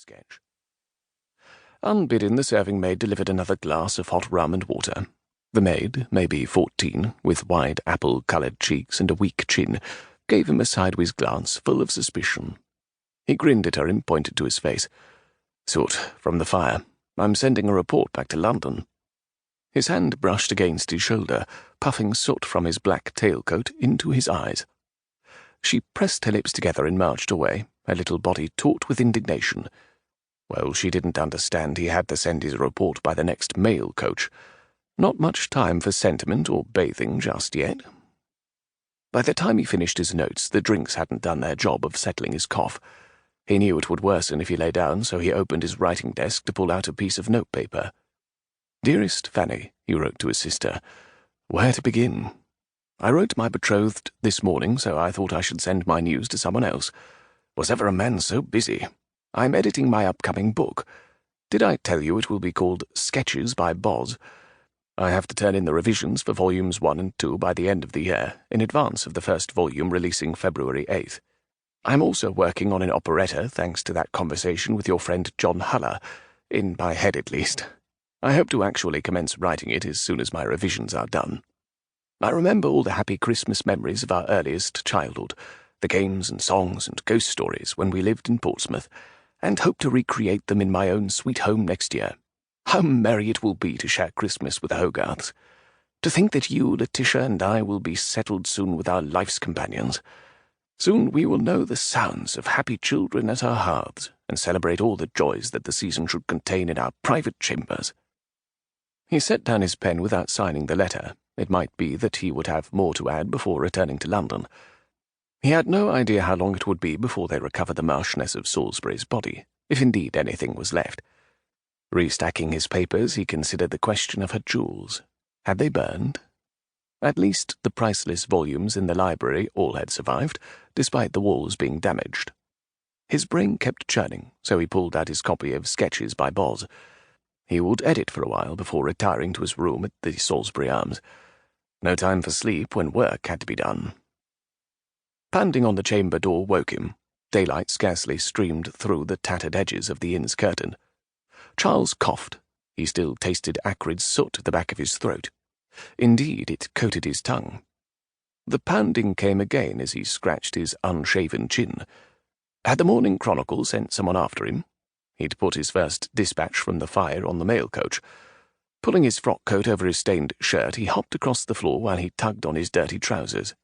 sketch. Unbidden, the serving-maid delivered another glass of hot rum and water. The maid, maybe 14, with wide apple-coloured cheeks and a weak chin, gave him a sideways glance full of suspicion. He grinned at her and pointed to his face. "Soot from the fire. I'm sending a report back to London." His hand brushed against his shoulder, puffing soot from his black tailcoat into his eyes. She pressed her lips together and marched away, her little body taut with indignation. Well, she didn't understand he had to send his report by the next mail coach. Not much time for sentiment or bathing just yet. By the time he finished his notes, the drinks hadn't done their job of settling his cough. He knew it would worsen if he lay down, so he opened his writing desk to pull out a piece of notepaper. "Dearest Fanny," he wrote to his sister, "where to begin? I wrote my betrothed this morning, so I thought I should send my news to someone else. Was ever a man so busy? I'm editing my upcoming book. Did I tell you it will be called Sketches by Boz? I have to turn in the revisions for volumes 1 and 2 by the end of the year, in advance of the first volume releasing February 8th. I'm also working on an operetta, thanks to that conversation with your friend John Huller, in my head at least. I hope to actually commence writing it as soon as my revisions are done. I remember all the happy Christmas memories of our earliest childhood, the games and songs and ghost stories when we lived in Portsmouth, and hope to recreate them in my own sweet home next year. How merry it will be to share Christmas with the Hogarths. To think that you, Letitia, and I will be settled soon with our life's companions. Soon we will know the sounds of happy children at our hearths, and celebrate all the joys that the season should contain in our private chambers." He set down his pen without signing the letter. It might be that he would have more to add before returning to London. He had no idea how long it would be before they recovered the Marchioness of Salisbury's body, if indeed anything was left. Restacking his papers, he considered the question of her jewels. Had they burned? At least the priceless volumes in the library all had survived, despite the walls being damaged. His brain kept churning, so he pulled out his copy of Sketches by Boz. He would edit for a while before retiring to his room at the Salisbury Arms. No time for sleep when work had to be done. Pounding on the chamber door woke him. Daylight scarcely streamed through the tattered edges of the inn's curtain. Charles coughed. He still tasted acrid soot at the back of his throat. Indeed, it coated his tongue. The pounding came again as he scratched his unshaven chin. Had the Morning Chronicle sent someone after him? He'd put his first dispatch from the fire on the mail coach. Pulling his frock coat over his stained shirt, he hopped across the floor while he tugged on his dirty trousers.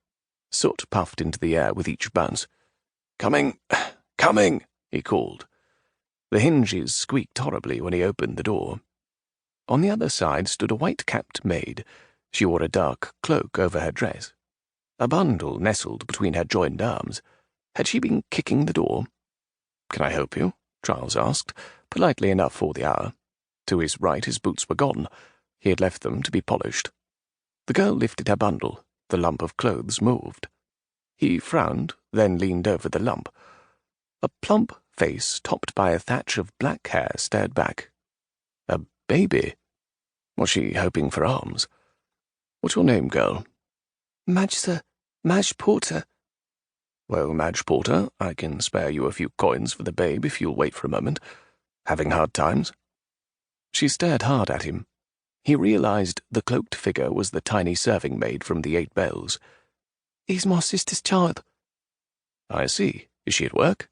Soot puffed into the air with each bounce. "Coming! Coming!" he called. The hinges squeaked horribly when he opened the door. On the other side stood a white-capped maid. She wore a dark cloak over her dress. A bundle nestled between her joined arms. Had she been kicking the door? "Can I help you?" Charles asked, politely enough for the hour. To his right his boots were gone. He had left them to be polished. The girl lifted her bundle. The lump of clothes moved. He frowned, then leaned over the lump. A plump face topped by a thatch of black hair stared back. A baby? Was she hoping for alms? "What's your name, girl?" "Madge, sir. Madge Porter." "Well, Madge Porter, I can spare you a few coins for the babe if you'll wait for a moment. Having hard times?" She stared hard at him. He realized the cloaked figure was the tiny serving-maid from the 8 Bells. "He's my sister's child." "I see. Is she at work?"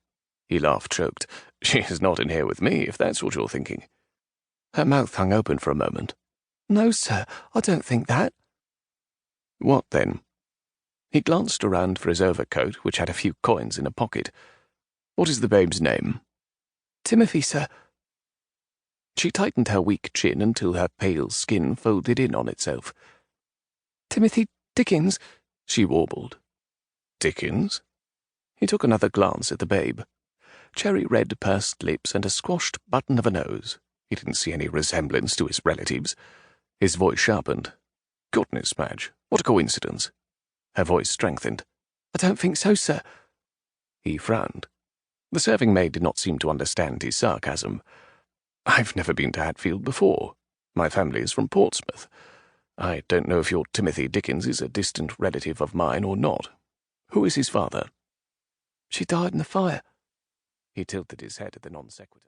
He laughed choked. "She is not in here with me, if that's what you're thinking." Her mouth hung open for a moment. "No, sir, I don't think that." "What, then?" He glanced around for his overcoat, which had a few coins in a pocket. "What is the babe's name?" "Timothy, sir." She tightened her weak chin until her pale skin folded in on itself. "Timothy Dickens," she warbled. "Dickens?" He took another glance at the babe. Cherry-red pursed lips and a squashed button of a nose. He didn't see any resemblance to his relatives. His voice sharpened. "Goodness, Madge, what a coincidence." Her voice strengthened. "I don't think so, sir." He frowned. The serving-maid did not seem to understand his sarcasm. "I've never been to Hatfield before. My family is from Portsmouth. I don't know if your Timothy Dickens is a distant relative of mine or not. Who is his father?" "She died in the fire." He tilted his head at the non sequitur.